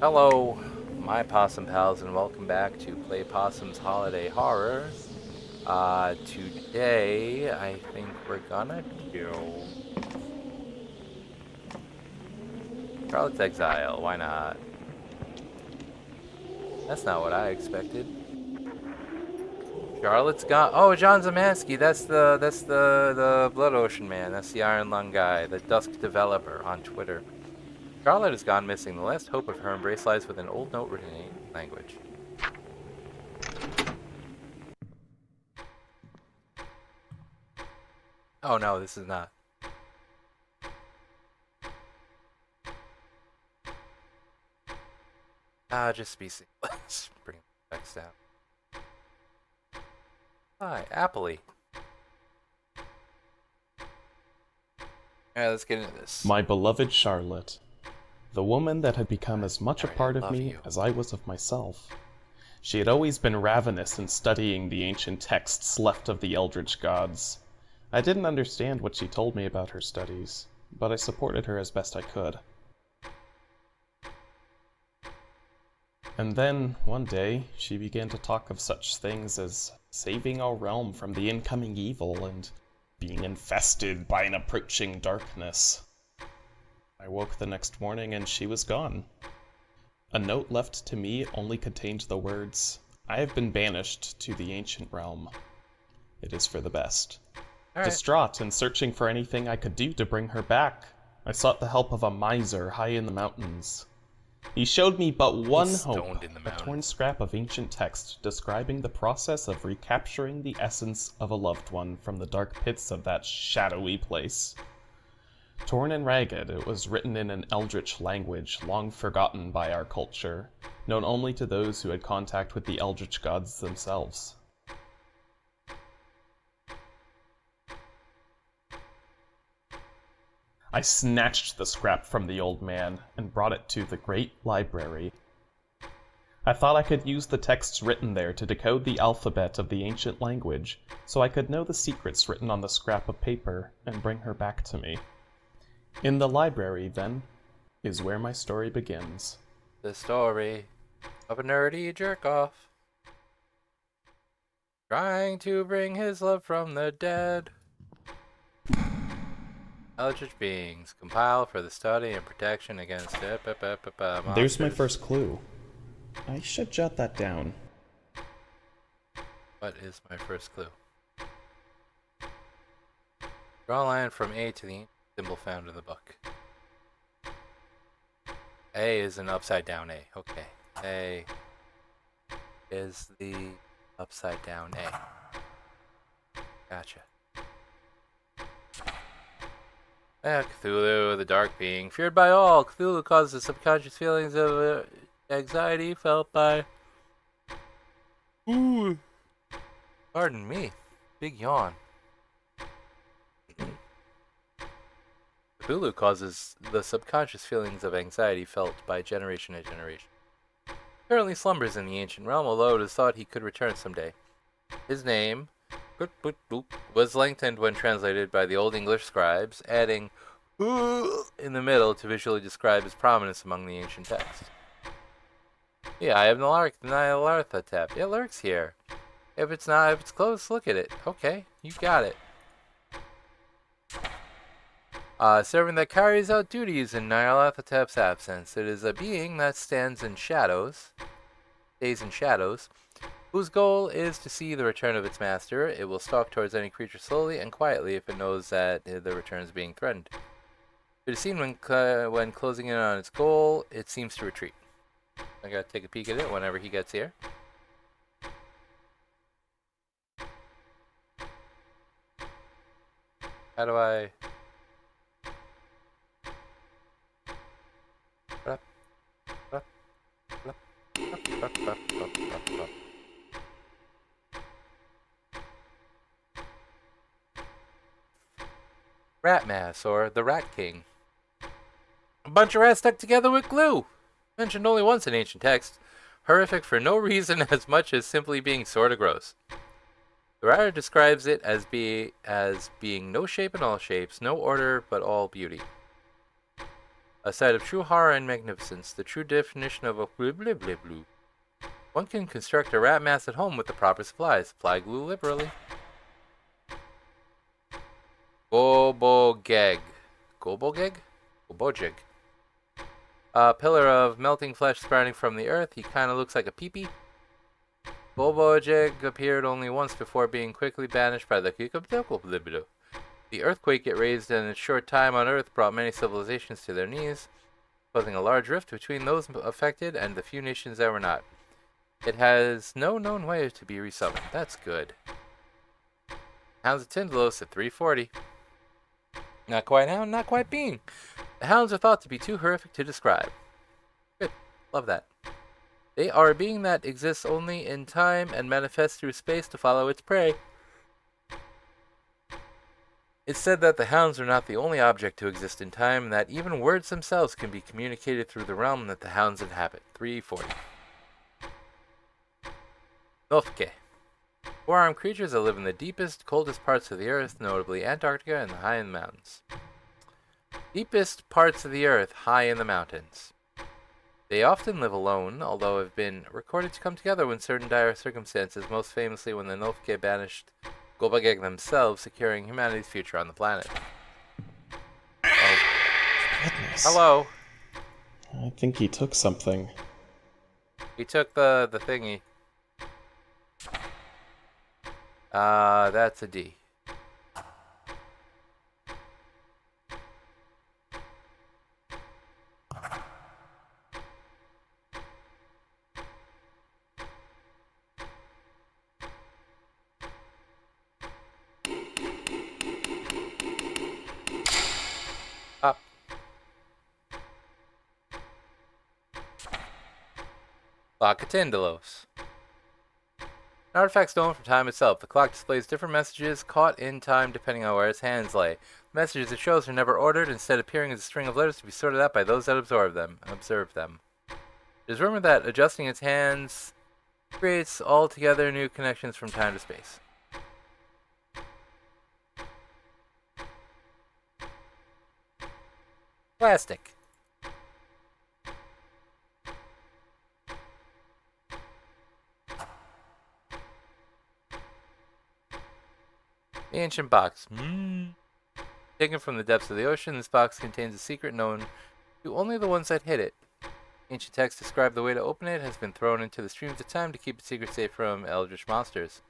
Hello, my Possum pals, and welcome back to Play Possum's Holiday Horror. Today, I think we're gonna do Charlotte's Exile. Why not? That's not what I expected. Charlotte's gone. Oh, John Zamansky. That's the Blood Ocean man. That's the Iron Lung guy, the Dusk developer on Twitter. Charlotte has gone missing. The last hope of her embrace lies with an old note written in language. Oh no, this is not. Just be simple. Let's bring the text down. Hi, Appley. Alright, let's get into this. My beloved Charlotte, the woman that had become as much a part of me as I was of myself. She had always been ravenous in studying the ancient texts left of the Eldritch gods. I didn't understand what she told me about her studies, but I supported her as best I could. And then, one day, she began to talk of such things as saving our realm from the incoming evil and being infested by an approaching darkness. I woke the next morning and she was gone. A note left to me only contained the words, "I have been banished to the ancient realm. It is for the best." Distraught and searching for anything I could do to bring her back, I sought the help of a miser high in the mountains. He showed me but one hope, a torn scrap of ancient text describing the process of recapturing the essence of a loved one from the dark pits of that shadowy place. Torn and ragged, it was written in an eldritch language long forgotten by our culture, known only to those who had contact with the eldritch gods themselves. I snatched the scrap from the old man and brought it to the great library. I thought I could use the texts written there to decode the alphabet of the ancient language, so I could know the secrets written on the scrap of paper and bring her back to me. In the library, then, is where my story begins. The story of a nerdy jerk-off trying to bring his love from the dead. Eldritch beings compile for the study and protection against monsters. There's my first clue. I should jot that down. What is my first clue? Draw a line from A to the symbol found in the book. A is an upside down A. Okay. A is the upside down A. Gotcha. Cthulhu, the dark being, feared by all. Cthulhu causes the subconscious feelings of anxiety felt by... Ooh. Pardon me. Big yawn. Cthulhu causes the subconscious feelings of anxiety felt by generation to generation. Currently slumbers in the ancient realm, although it is thought he could return someday. His name was lengthened when translated by the Old English scribes, adding in the middle to visually describe his prominence among the ancient text. Yeah, I have Nyarlathotep. It lurks here. If it's close, look at it. Okay, you got it. Servant that carries out duties in Nyarlathotep's absence. It is a being that stays in shadows, whose goal is to see the return of its master. It will stalk towards any creature slowly and quietly if it knows that the return is being threatened. It is seen when closing in on its goal, it seems to retreat. I gotta take a peek at it whenever he gets here. How do I... Rat Mass, or the Rat King. A bunch of rats stuck together with glue. Mentioned only once in ancient texts. Horrific for no reason as much as simply being sorta gross. The writer describes it as being no shape in all shapes, no order but all beauty. A sight of true horror and magnificence, the true definition of a blue blue blue blue. One can construct a rat mask at home with the proper supplies. Apply glue liberally. Gobogeg. Gobogeg? Gobojig. A pillar of melting flesh sprouting from the earth. He kind of looks like a peepee. Gobojig appeared only once before being quickly banished by the Kikabdokoblibido. The earthquake it raised in its short time on Earth brought many civilizations to their knees, causing a large rift between those affected and the few nations that were not. It has no known way to be resummoned. That's good. Hounds of Tyndalos at 340. Not quite hound, not quite being. The hounds are thought to be too horrific to describe. Good. Love that. They are a being that exists only in time and manifests through space to follow its prey. It's said that the hounds are not the only object to exist in time, and that even words themselves can be communicated through the realm that the hounds inhabit. 340. Nofke. Four-armed creatures that live in the deepest, coldest parts of the earth, notably Antarctica and the high in the mountains. Deepest parts of the earth, high in the mountains. They often live alone, although have been recorded to come together when certain dire circumstances, most famously when the Nofke banished Gobageg themselves, securing humanity's future on the planet. Oh. Goodness. Hello. I think he took something. He took the thingy. That's a D. Up. Clock of Tyndalos. An artifact stolen from time itself. The clock displays different messages caught in time depending on where its hands lay. The messages it shows are never ordered, instead appearing as a string of letters to be sorted out by those that observe them. It is rumored that adjusting its hands creates altogether new connections from time to space. Plastic. The ancient box. Taken from the depths of the ocean, this box contains a secret known to only the ones that hid it. Ancient texts describe the way to open it has been thrown into the streams of time to keep its secret safe from eldritch monsters.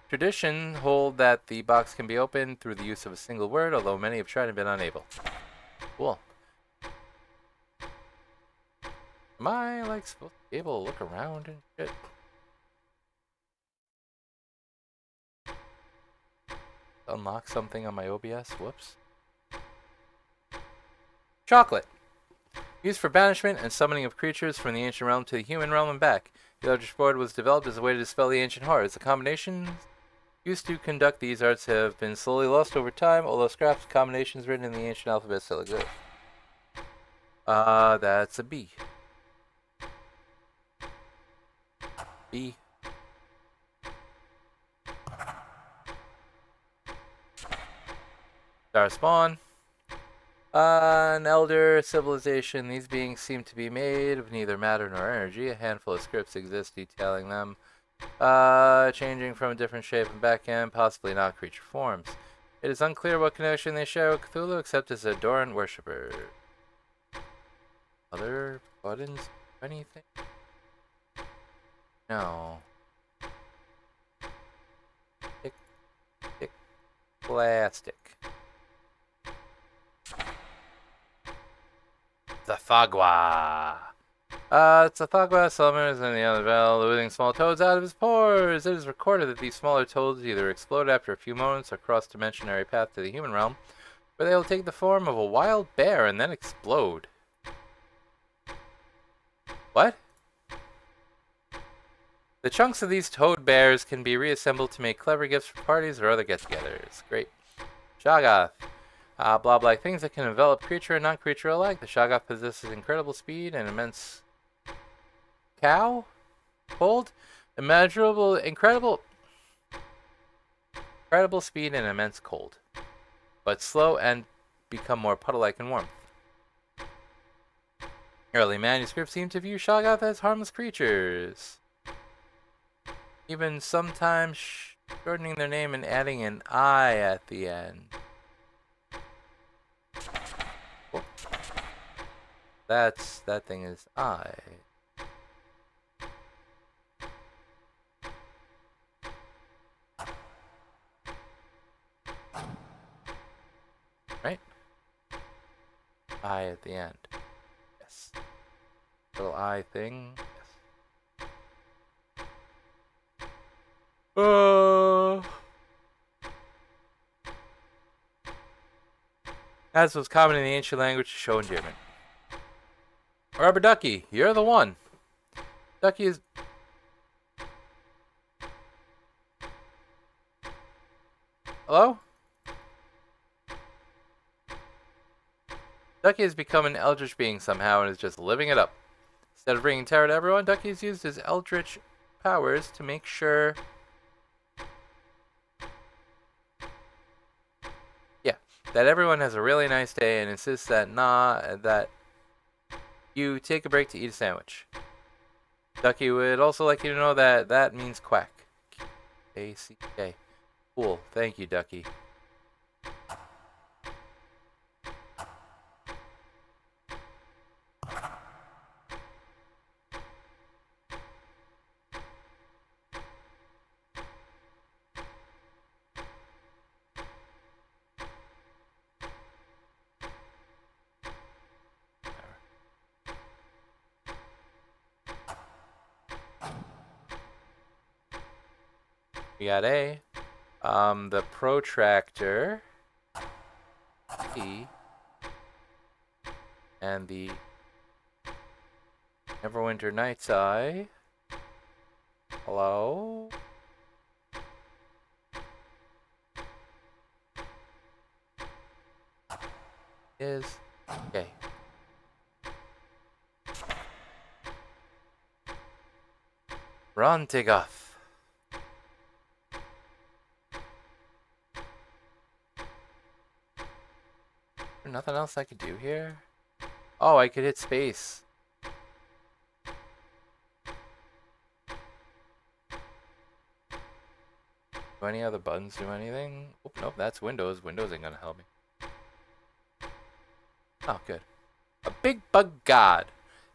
Tradition hold that the box can be opened through the use of a single word, although many have tried and been unable. Cool. Am I, like, supposed to be able to look around and shit? Unlock something on my OBS? Whoops. Chocolate. Used for banishment and summoning of creatures from the ancient realm to the human realm and back. The Eldritch Board was developed as a way to dispel the ancient horrors. The combinations used to conduct these arts have been slowly lost over time, although scraps of combinations written in the ancient alphabet still exist. That's a B. B. Star spawn. An elder civilization. These beings seem to be made of neither matter nor energy. A handful of scripts exist detailing them. Changing from a different shape and back end, possibly not creature forms. It is unclear what connection they share with Cthulhu, except as adorant worshippers. Other buttons? Anything? No. Tick. Tick. Plastic. Zathagwa. Zathagwa summers in the other vale, oozing small toads out of his pores. It is recorded that these smaller toads either explode after a few moments or cross dimensionary path to the human realm, where they will take the form of a wild bear and then explode. What? The chunks of these toad bears can be reassembled to make clever gifts for parties or other get-togethers. Great. Shoggoth. Blob-like things that can envelop creature and non-creature alike. The Shoggoth possesses incredible speed and immense... Cold? Incredible speed and immense cold. But slow and become more puddle-like in warmth. Early manuscripts seem to view Shoggoth as harmless creatures, even sometimes shortening their name and adding an I at the end. Oh. That thing is I. Right? I at the end. Yes. Little I thing. Yes. As was common in the ancient language to show endearment. Rubber Ducky, you're the one. Ducky is... Hello? Ducky has become an eldritch being somehow and is just living it up. Instead of bringing terror to everyone, Ducky has used his eldritch powers to make sure... Yeah, that everyone has a really nice day and insists that you take a break to eat a sandwich. Ducky would also like you to know that that means quack. A-C-K. Cool. Thank you, Ducky. We got A. The protractor. E. And the Neverwinter Night's Eye. Hello? Is okay. Ron Tigoth. Nothing else I could do here? Oh, I could hit space. Do any other buttons do anything? Oh, nope, that's Windows. Windows ain't gonna help me. Oh, good. A big bug god.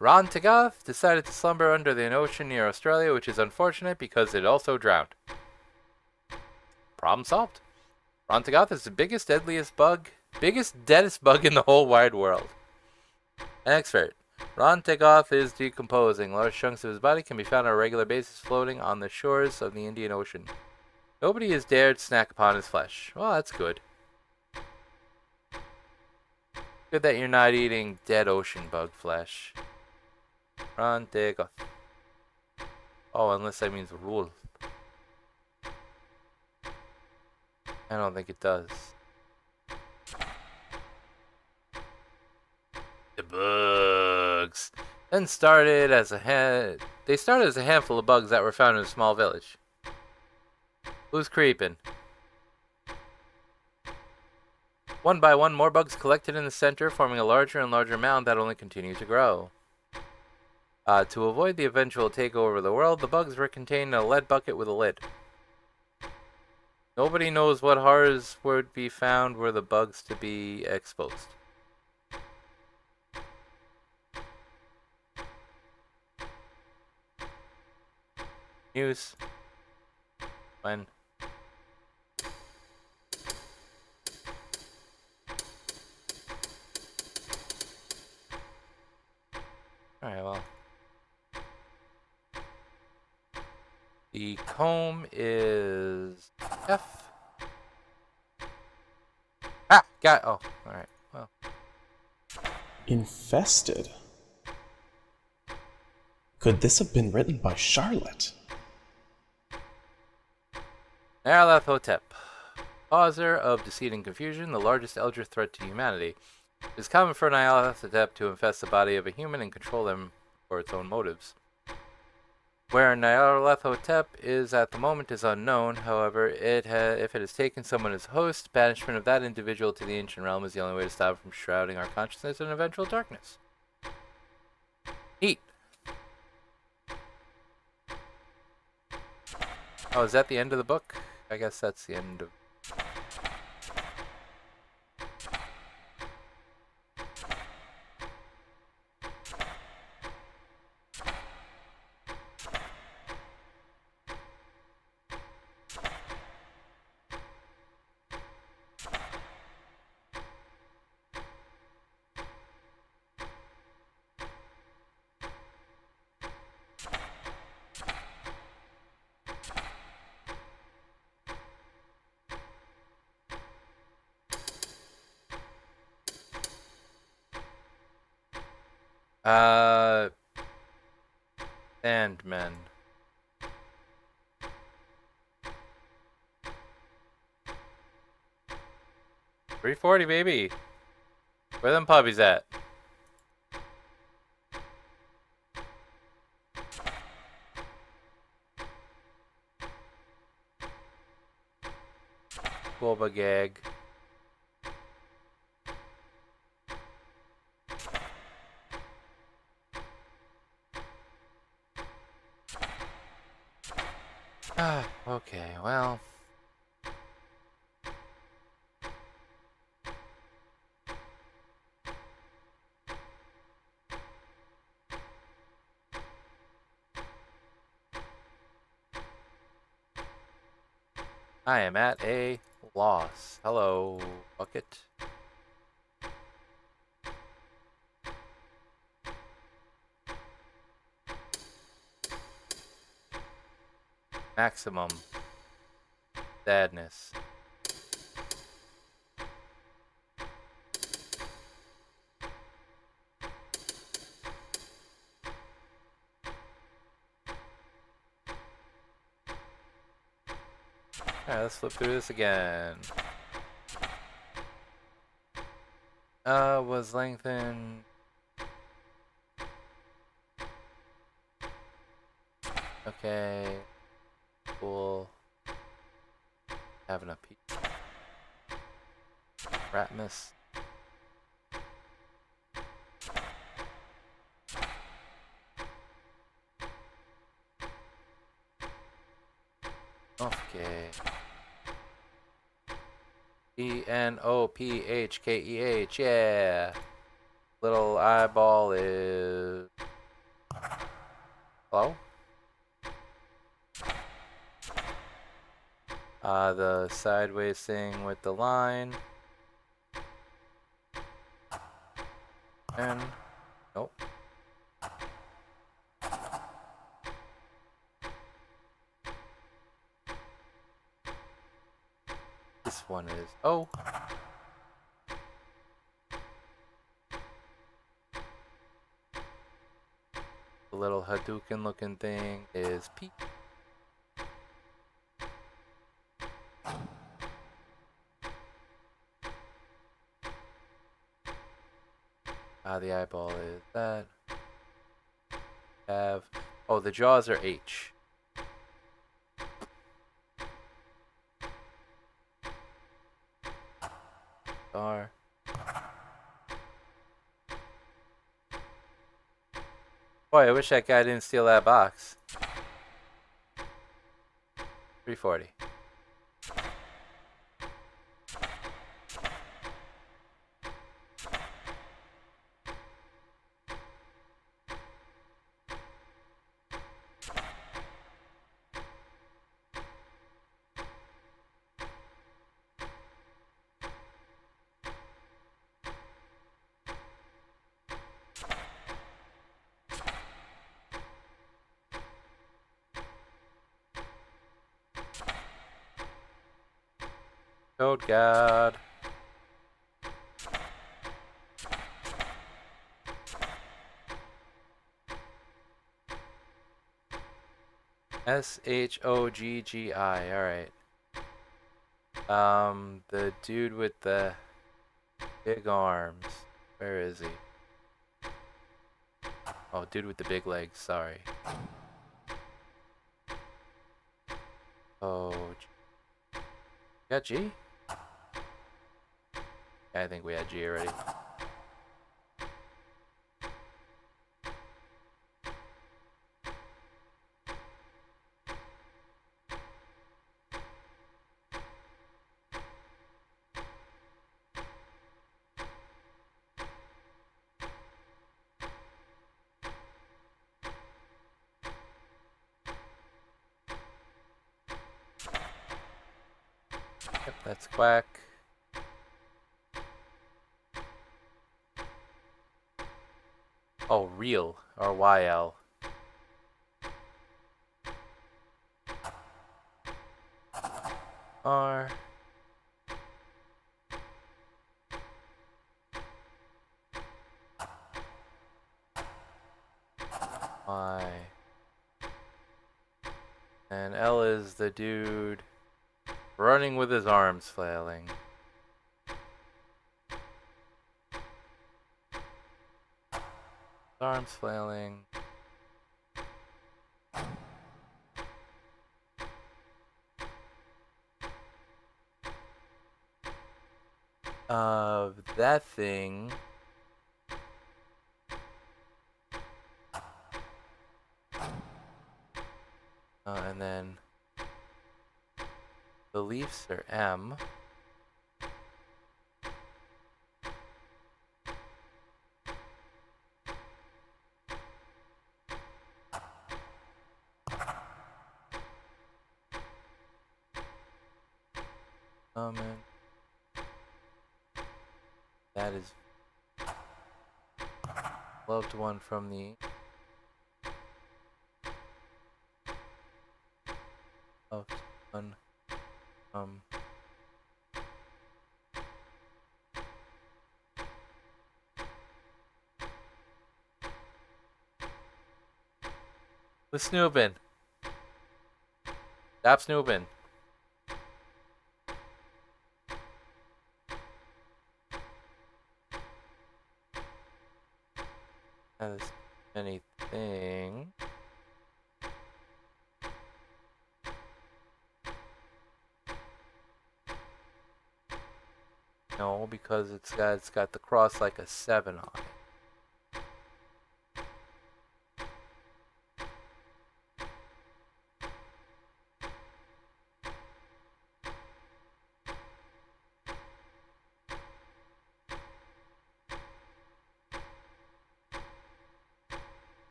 Ron Tigoth decided to slumber under the ocean near Australia, which is unfortunate because it also drowned. Problem solved. Ron Tigoth is the biggest, deadest bug in the whole wide world. An expert. Ron Tigoth is decomposing. Large chunks of his body can be found on a regular basis floating on the shores of the Indian Ocean. Nobody has dared snack upon his flesh. Well, that's good. Good that you're not eating dead ocean bug flesh. Ron Tigoth. Oh, unless that means rule. I don't think it does. The bugs. They started as a handful of bugs that were found in a small village. Who's creeping? One by one, more bugs collected in the center, forming a larger and larger mound that only continued to grow. To avoid the eventual takeover of the world, the bugs were contained in a lead bucket with a lid. Nobody knows what horrors would be found were the bugs to be exposed. News. When? Alright, well. The comb is F. Ah! Got it. Oh, alright. Well. Infested? Could this have been written by Charlotte? Nyarlathotep. Causer of deceit and confusion, the largest eldritch threat to humanity. It is common for Nyarlathotep to infest the body of a human and control them for its own motives. Where Nyarlathotep is at the moment is unknown. However, if it has taken someone as host, banishment of that individual to the ancient realm is the only way to stop it from shrouding our consciousness in eventual darkness. Neat. Oh, is that the end of the book? I guess that's the end of... Sandmen. 340, baby. Where them puppies at? Boba gag. Ah, okay, well. I am at a loss. Hello, bucket. Maximum sadness. Alright, let's flip through this again. Was lengthened. Okay. Cool. Having a peek. Ratmus. Okay. Enophkeh, yeah. Little eyeball is... Hello? The sideways thing with the line. And... Nope. This one is... Oh! The little Hadouken looking thing is P. The eyeball is that. Have... Oh, the jaws are H. R. Boy, I wish that guy didn't steal that box. 340. Code God. Shoggi. Alright. The dude with the big arms. Where is he? Oh, dude with the big legs, sorry. Oh, got G? I think we had G already. That's quack. Oh, real. R-Y-L. R. Y. And L is the dude running with his arms flailing. Arms flailing. That thing. And then the leaves are M. And that is loved one from the loved one from the snooping. Stop snooping. That is anything. No, because it's got the cross like a 7 on it.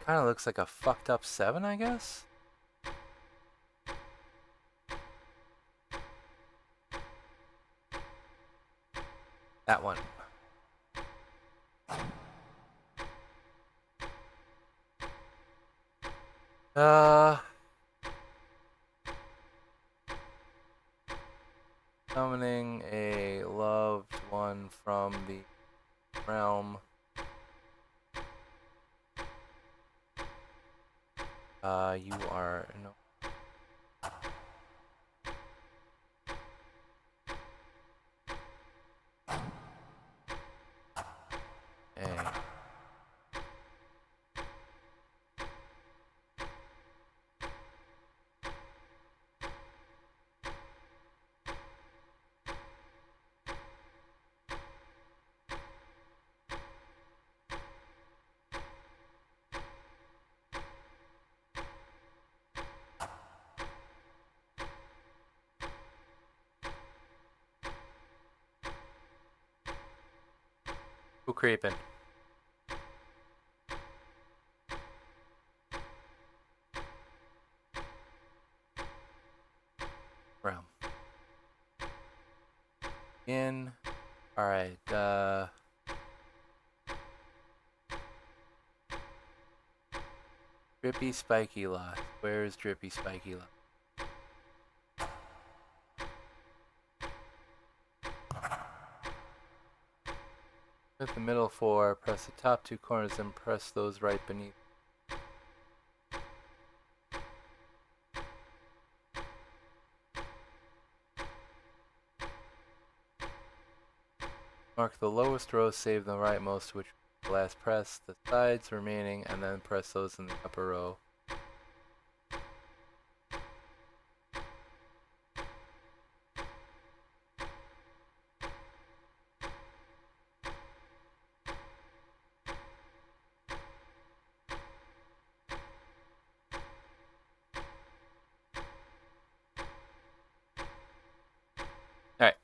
Kind of looks like a fucked up 7, I guess. That one. Summoning a loved one from the realm. You are no. Who creeping? Realm. In. Alright, Drippy Spiky Lot. Where is Drippy Spiky Lot? Hit the middle 4, press the top 2 corners, and press those right beneath. Mark the lowest row, save the rightmost, which is the last press, the sides remaining, and then press those in the upper row. Alright.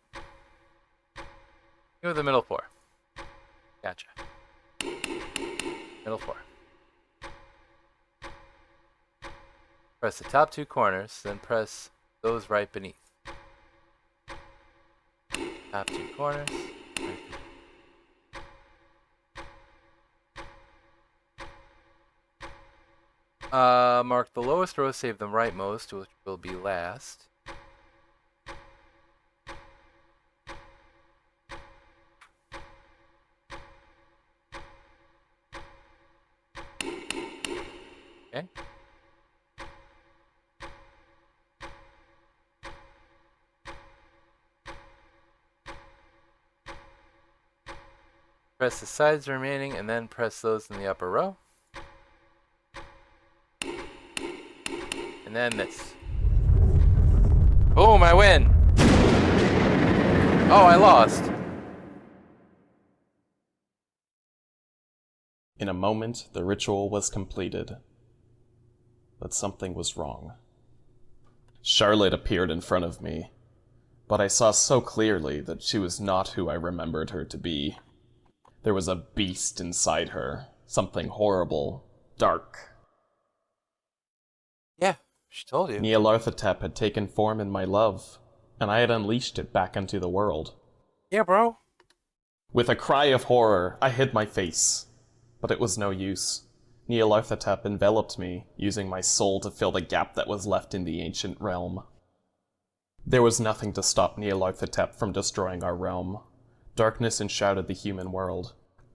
Go with the middle 4. Gotcha. Middle 4. Press the top 2 corners, then press those right beneath. Top 2 corners. Mark the lowest row, save the rightmost, which will be last. Okay. Press the sides remaining and then press those in the upper row. And then this. Boom, I win! Oh, I lost. In a moment, the ritual was completed. But something was wrong. Charlotte appeared in front of me, but I saw so clearly that she was not who I remembered her to be. There was a beast inside her, something horrible, dark. Yeah, she told you. Nyarlathotep had taken form in my love, and I had unleashed it back into the world. Yeah, bro. With a cry of horror, I hid my face. But it was no use. Nyarlathotep enveloped me, using my soul to fill the gap that was left in the ancient realm. There was nothing to stop Nyarlathotep from destroying our realm. Darkness enshrouded the human world.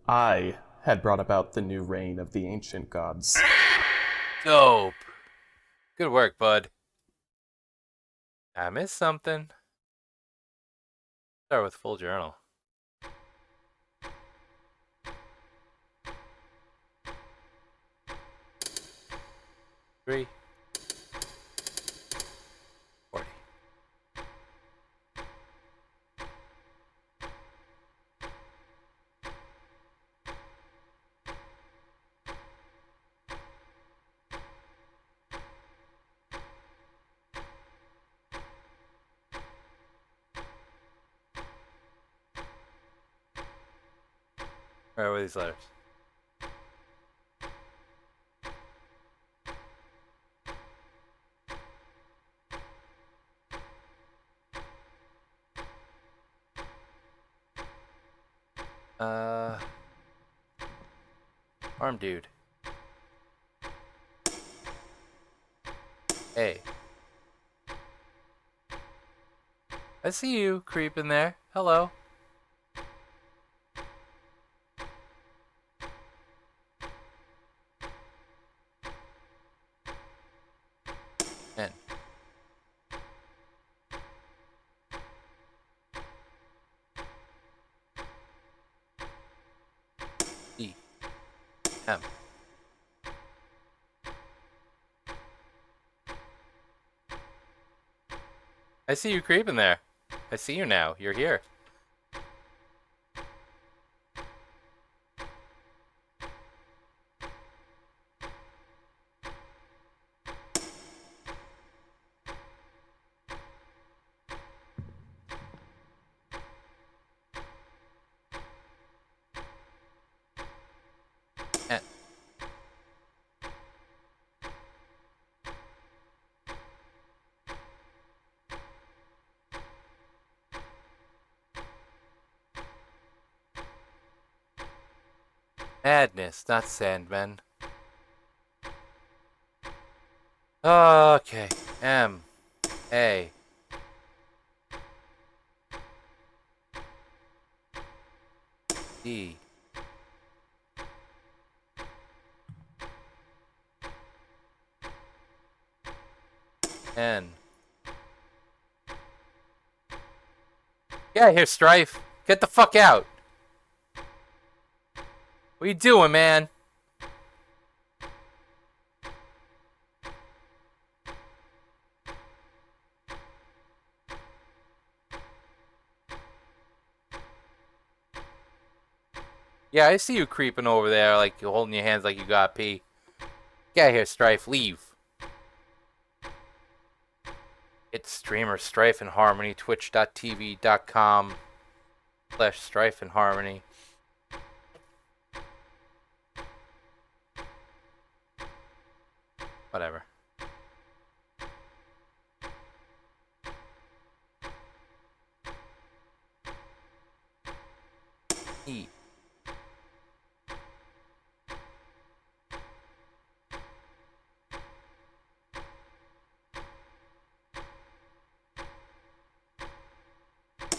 I had brought about the new reign of the ancient gods. Dope. Good work, bud. I missed something. Start with full journal. Three. 40. Alright, what are these letters? Arm dude. Hey. I see you creeping there. Hello. N. E. M. I see you creeping there. I see you now. You're here. N. Madness, not Sandman. Okay. M. A. D. N. Yeah, here, Strife. Get the fuck out. What you doing, man? Yeah, I see you creeping over there, like you're holding your hands like you got pee. Get out here, Strife. Leave. It's streamer Strife&Harmony, twitch.tv.com/Strife&Harmony. Whatever. E.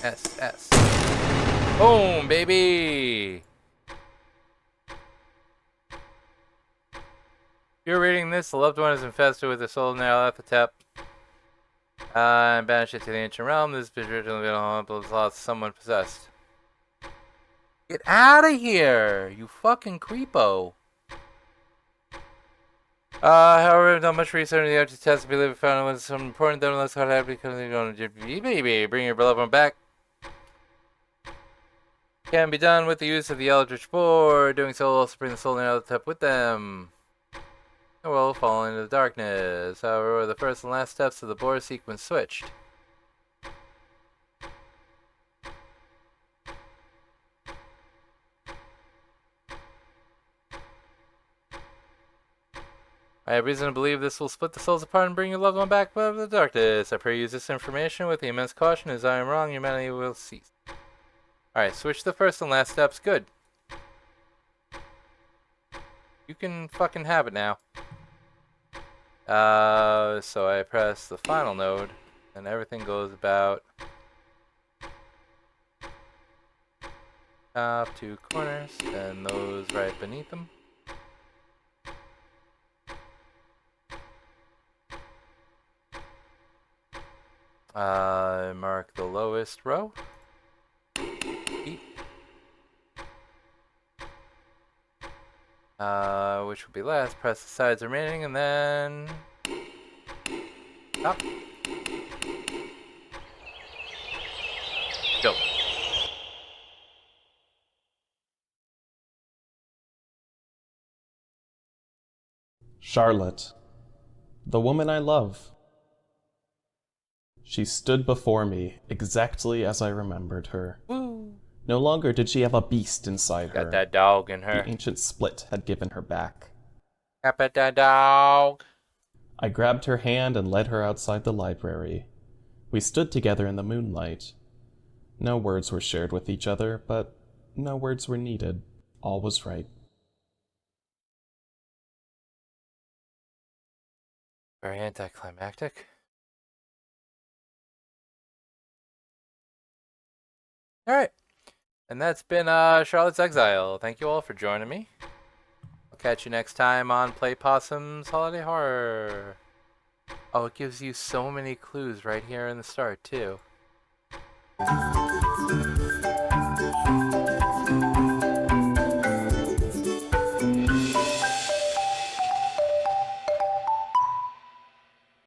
S. Boom, baby! If you're reading this, the loved one is infested with a soul now at the tap. And banish it to the ancient realm. This is originally lost someone possessed. Get out of here, you fucking creepo. However, not much research in the object test to be lived found was some important that unless God had because they're going to baby. Bring your beloved one back. Can be done with the use of the Eldritch Board. Doing so will also bring the soul and the tap with them. And will fall into the darkness. However, the first and last steps of the board sequence switched. I have reason to believe this will split the souls apart and bring your loved one back out of the darkness. I pray you use this information with the immense caution. As I am wrong, humanity will cease. Alright, switch the first and last steps. Good. You can fucking have it now. So I press the final node, and everything goes about top 2 corners, and those right beneath them. Mark the lowest row. E. Which will be last. Press the sides remaining, and then stop. Go. Charlotte, the woman I love. She stood before me exactly as I remembered her. Woo. No longer did she have a beast inside her. Got that dog in her. The ancient split had given her back. Got that dog. I grabbed her hand and led her outside the library. We stood together in the moonlight. No words were shared with each other, but no words were needed. All was right. Very anticlimactic. Alright. And that's been Charlotte's Exile. Thank you all for joining me. I'll catch you next time on Play Possum's Holiday Horror. Oh, it gives you so many clues right here in the start, too.